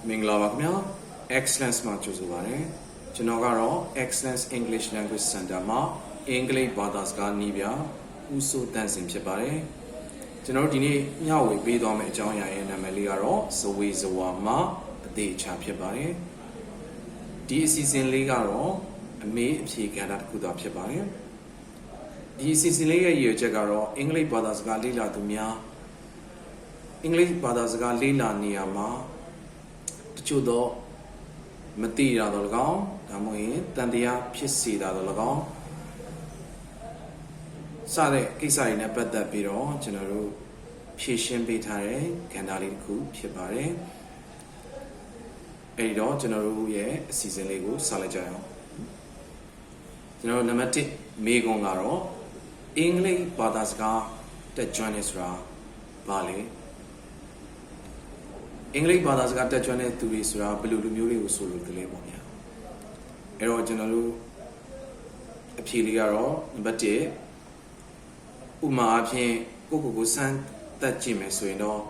မင်္ဂလာပါခင်ဗျာ Excellence မှာကြိုဆိုပါရစေကျွန်တော်ကတော့ Excellence English Language Center မှာအင်္ဂလိပ်ဘာသာစကားနည်းပြဦးစိုးတန်းစင်ဖြစ်ပါတယ်ကျွန်တော်တို့ဒီနေ့မျှဝေပေးသွားမယ့်အကြောင်းအရာရဲ့နာမည်လေးကတော့ဇဝေဇဝါမှာအသေးအချာဖြစ်ပါတယ်ဒီအစီအစဉ်လေးကတော့အမေးအဖြေကဏ္ဍတစ်ခုသာဖြစ်ပါတယ်ဒီအစီအစဉ်လေးရဲ့ရည်ရွယ်ချက်ကတော့အင်္ဂလိပ်ဘာသာစကားလေ့လာသူများအင်္ဂလိပ်ဘာသာစကားလေ့လာနေရမှာတချို့တော့မသိရတော့၎င်းဒါမှမဟုတ်တန်တရားဖြစ်စေတာတော့၎င်းစတဲ့ကိစ္စတွေနဲ့ပတ်သက်ပြီးတော့ကျွန်တော်တို့ဖြည့်ရှင်းပေးထားတဲ့ကဏ္ဍလေးတစ်ခုဖြစ်ပါတယ်အဲဒီတော့ကျွန်တော်တို့ရဲ့အစီအစဉ်လေးကိုစလိုက်ကြအောင်ကျွန်တော်နံပါတ်1မေးခွန်းကတော့အင်္ဂလိပ်ဘာသာစကားတက်ကျွမ်းနေဆိုတာဘာလဲအင်္ဂလိပ်ဘာသာစကားတက်ကျွမ်းတဲ့သူတွေဆိုတာဘယ်လိုလူမျိုးတွေကိုဆိုလို့တလဲပေါ့ဗျာအဲ့တော့ကျွန်တော်တို့အဖြေလေးကတော့နံပါတ်1ဥပမာအဖြစ်ကိုစမ်းတက်ကြည့်မယ်ဆိုရင်တော့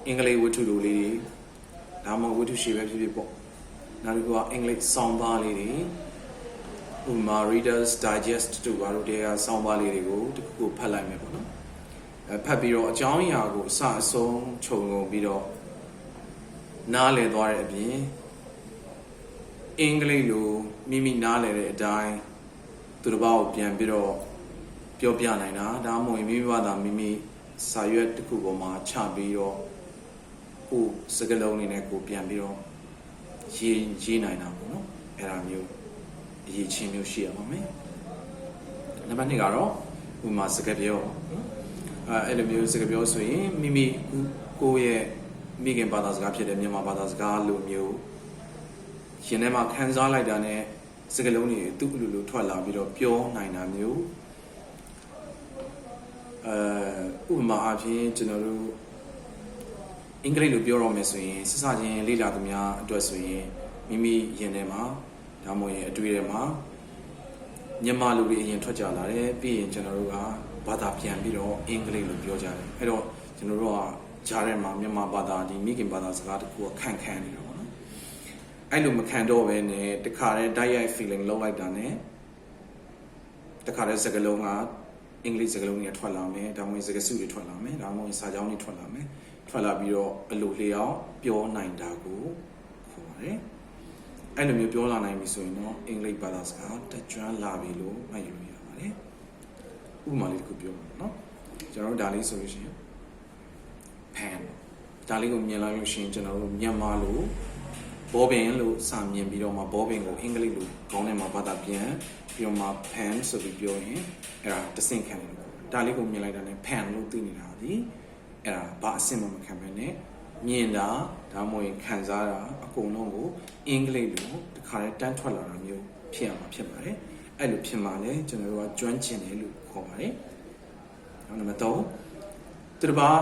အင်္ဂလိပ်ဝတ္ထုလိုလေးတွေဒါမှမဟုတ်ဝတ္ထုရှိပဲဖြစ်ဖြစ်ပေါ့နောက်တစ်ခုကအင်္ဂလိပ်ဆောင်းပါးလေးတွေဥပမာ Reader's Digest တို့ဘာလို့တရားဆောင်းပါးလေးတွေကိုတခုခုဖတ်လိုက်မယ်ပေါ့နော်ဖတ်ပြီးတော့အကြောင်းအရာကိုအစအဆုံးခြုံငုံပြီးတော့နားလည်သွားတဲ့အပြင်အင်္ဂလိပ်လိုမိမိနားလည်တဲ့အတိုင်းသူတစ်ပါးကိုပြန်ပြီးတော့ပြောပြနိုင်တာဒါမှမဟုတ်မိမိဘာသာမိမိစာရွက်တစ်ခုပေါ်မှာချပြီးတော့ကိုစကားလုံးလေးနဲ့ကိုပြန်ပြီးတော့ရေးနိုင်တာပေါ့နော်အဲ့ဒါမျိုးအရေးချင်းမျိုးရှိရပါမယ်နံပါတ်2ကတော့ဥပမာစကားပြောအဲ့လိုမျိုးစကားပြောဆိုရင်မိမိကိုရဲ့မိခင်ဘာသာစကားဖြစ်တဲ့မြန်မာဘာသာစကားလိုမျိုးရှင်ထဲမှာခန်းစားလိုက်တာနဲ့စကားလုံးတွေသူ့အလိုလိုထွက်လာပြီးတော့ပြောနိုင်တာမျိုးဥပမာအဖြစ်ကျွန်တော်တို့အင်္ဂလိပ်လိုပြောရမယ်ဆိုရင်စစချင်းလေ့လာသူများအတွက်ဆိုရင်မိမိရင်ထဲမှာဒါမှမဟုတ်အတွေ့ထဲမှာမြန်မာလူတွေအရင်ထွက်ကြလာတယ်ပြီးရင်ကျွန်တော်တို့ကဘာသာပြန်ပြီးတော့အင်္ဂလိပ်လိုပြောကြတယ်အဲ့တော့ကျွန်တော်တို့ကကြားထဲမှာမြန်မာဘာသာဒီမိခင်ဘာသာစကားတခုကခံနေတော့နော်အဲ့လိုမခံတော့ဘဲနဲ့တခါတည်း direct feeling လောက်လိုက်တာနဲ့တခါတည်းစကားလုံးကအင်္ဂလိပ်စကားလုံးတွေထွက်လာမယ်ဒါမှမဟုတ်စကားစုတွေထွက်လာမယ်ဒါမှမဟုတ်စာကြောင်းတွေထွက်လာမယ်ထွက်လာပြီးတော့အလိုလျောက်ပြောနိုင်တာကိုခေါ်ပါတယ်အဲ့လိုမျိုးပြောလာနိုင်ပြီဆိုရင်တော့အင်္ဂလိပ်ဘာသာစကားတက်ကျွမ်းလာပြီလို့မှတ်ယူလို့ရပါတယ်ဥပမာလေးတစ်ခုပြောပါနော်ကျွန်တော်တို့ဒါလေးဆိုလို့ရှိရင်penဒါလေးကိုမြင်လိုက်လို့ရှိရင်ကျွန်တော်တို့မြန်မာလိုဘောပင်လို့စာမြင်ပြီးတော့မှဘောပင်ကိုအင်္ဂလိပ်လိုခေါင်းထဲမှာဘာသာပြန်ပြီးတော့မှ pen ဆိုပြီးပြောရင်အဲ့ဒါတဆင့်ခံတယ်လို့ဒါလေးကိုမြင်လိုက်တာနဲ့ pen လို့သိနေတာဒီအဲ့ဒါဘာအဆင့်မှမခံဘဲနဲ့မြင်တာဒါမှမဟုတ်ခံစားတာအကုန်လုံးကိုအင်္ဂလိပ်လိုတခါတည်းတန်းထွက်လာတာမျိုးဖြစ်အောင်ဖြစ်ပါတယ်အဲ့လိုဖြစ်မှလည်းကျွန်တော်တို့ကကျွမ်းကျင်တယ်လို့ခေါ်ပါတယ်နောက်နံပါတ်3သူတစ်ပါး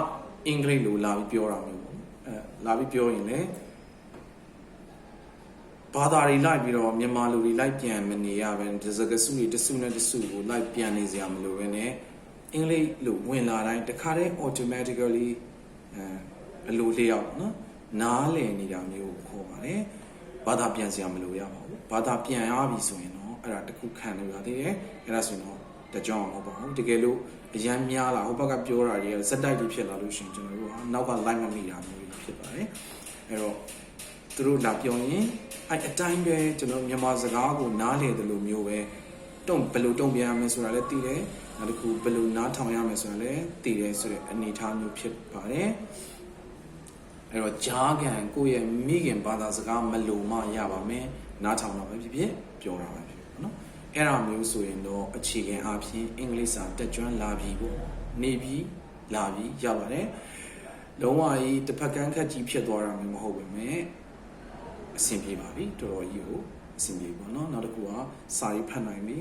အင်္ဂလိပ်လိုလာပြီးပြောတာမျိုးပေါ့လာပြီးပြောရင်လည်းဘာသာတွေလိုက်ပြီးတော့မြန်မာလူတွေလိုက်ပြန်မနေရပဲစကားစုတွေတစုနဲ့တစုကိုလိုက်ပြန်နေစရာမလိုပဲနဲ့အင်္ဂလိပ်လိုဝင်လာတိုင်းတခါတည်း automatically အလိုလျောက်နော်နားလည်နေတာမျိုးကိုခေါ်ပါတယ်ဘာသာပြန်စရာမလိုရပါဘူးဘာသာပြန်ရပြီဆိုရင်တော့အဲ့ဒါတခုခံလို့ရသေးတယ်အဲ့ဒါဆိုရင်တော့တကြောင်မဟုတ်ပါဘူးတကယ်လို့အရန်များလာဟိုဘက်ကပြောတာတွေစက်တိုက်တွေဖြစ်လာလို့ရှိရင်ကျွန်တော်တို့ကနောက်ကလိုက်မမိတာမျိုးဖြစ်ပါတယ်အဲ့တော့သူတို့လာပြောရင်အဲ့အတိုင်းပဲကျွန်တော်မြန်မာစကားကိုနားလည်တယ်လို့မျိုးပဲဘယ်လိုတုံ့ပြန်ရမလဲဆိုတာလည်းသိတယ်နောက်တစ်ခုဘယ်လိုနားထောင်ရမလဲဆိုတာလည်းသိတယ်ဆိုတဲ့အနေအထားမျိုးဖြစ်ပါတယ်အဲ့တော့ဂျားကန်ကိုယ့်ရဲ့မိခင်ဘာသာစကားမလို့မှရပါမယ်နားထောင်တာပဲဖြစ်ဖြစ်ပြောတာပဲဖြစ်ဖြစ်နော်အဲ့ဒါမျိုးဆိုရင်တော့အခြေခံအဖြစ်အင်္ဂလိပ်စာတက်ကျွမ်းလာပြီပေါ့နေပြီလာပြီရပါတယ်လုံးဝကြီးတစ်ဖက်ကန်းခက်ကြီးဖြစ်သွားတာမျိုးမဟုတ်ပါနဲ့အဆင်ပြေပါပြီတော်တော်ကြီးကိုအဆင်ပြေပေါ့နော်နောက်တစ်ခုကစာရေးဖတ်နိုင်ပြီ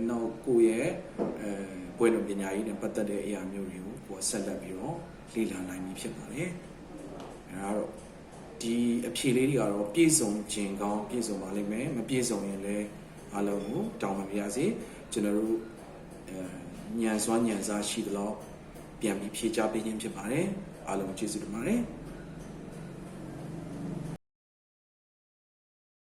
နောက်ကိုယ့်ရဲ့ဘွဲ့တော်ပညာရေးနဲ့ပတ်သက်တဲ့အရာမျိုးတွေကိုကိုယ်ဆက်လက်ပြီးတော့လေ့လာနိုင်ပြီဖြစ်ပါတယ်အဲဒါတော့ဒီအဖြေလေးတွေကတော့ပြည့်စုံခြင်းကောင်းပြည့်စုံပါလိမ့်မယ်မပြည့်စုံရင်လည်းအားလုံးကိုတောင်းပန်ပါရစေကျွန်တော်တို့ညံစွမ်းညံစားရှိသလောက်ပြန်ပြီးဖြေချပေးခြင်းဖြစ်ပါတယ်အားလုံးကျေးဇူးတင်ပါတယ်